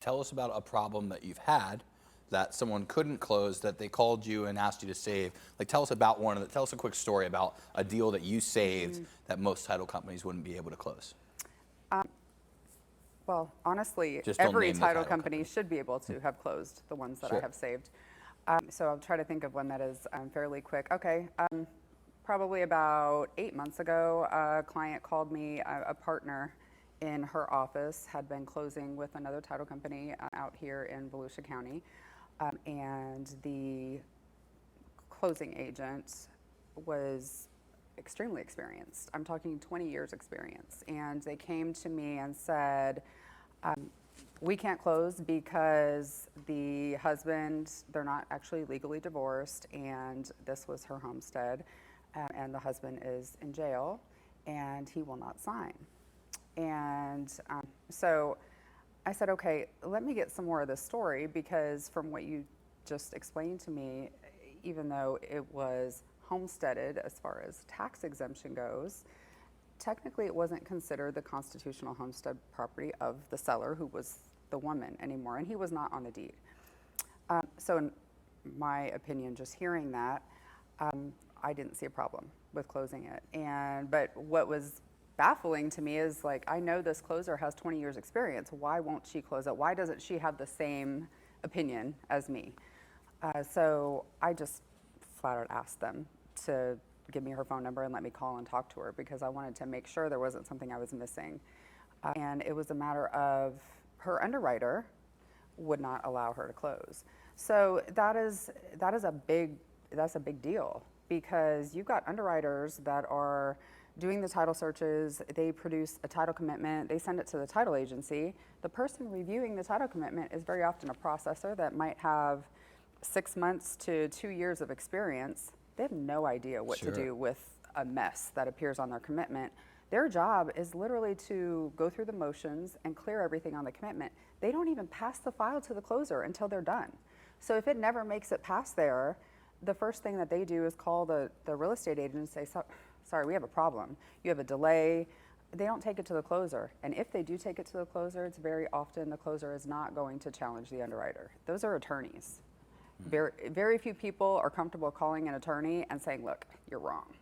Tell us about a problem that you've had that someone couldn't close, that they called you and asked you to save. Like, tell us about one of the, tell us a quick story about a deal that you saved that most title companies wouldn't be able to close. Well, honestly, Just don't every name the title title company should be able to have closed the ones that I Sure. have saved. So I'll try to think of one that is fairly quick. Okay, probably about 8 months ago, a client called me, a partner in her office had been closing with another title company out here in Volusia County. And the closing agent was extremely experienced. I'm talking 20 years experience. And they came to me and said, we can't close because the husband, they're not actually legally divorced, and this was her homestead, and the husband is in jail, and he will not sign. And so I said, okay, let me get some more of this story, because from what you just explained to me, even though it was homesteaded as far as tax exemption goes, technically it wasn't considered the constitutional homestead property of the seller, who was the woman anymore, and he was not on the deed. So in my opinion, just hearing that, I didn't see a problem with closing it. But what was baffling to me is, like, I know this closer has 20 years experience. Why won't she close it? Why doesn't she have the same opinion as me? So I just flat out asked them to give me her phone number and let me call and talk to her, because I wanted to make sure there wasn't something I was missing. And it was a matter of her underwriter would not allow her to close. So that's a big deal, because you've got underwriters that are doing the title searches, they produce a title commitment, they send it to the title agency. The person reviewing the title commitment is very often a processor that might have 6 months to 2 years of experience. They have no idea what to do with a mess that appears on their commitment. Their job is literally to go through the motions and clear everything on the commitment. They don't even pass the file to the closer until they're done. So if it never makes it past there, the first thing that they do is call the real estate agent and say, sorry, we have a problem. You have a delay. They don't take it to the closer. And if they do take it to the closer, it's very often the closer is not going to challenge the underwriter. Those are attorneys. Very few people are comfortable calling an attorney and saying, look, you're wrong.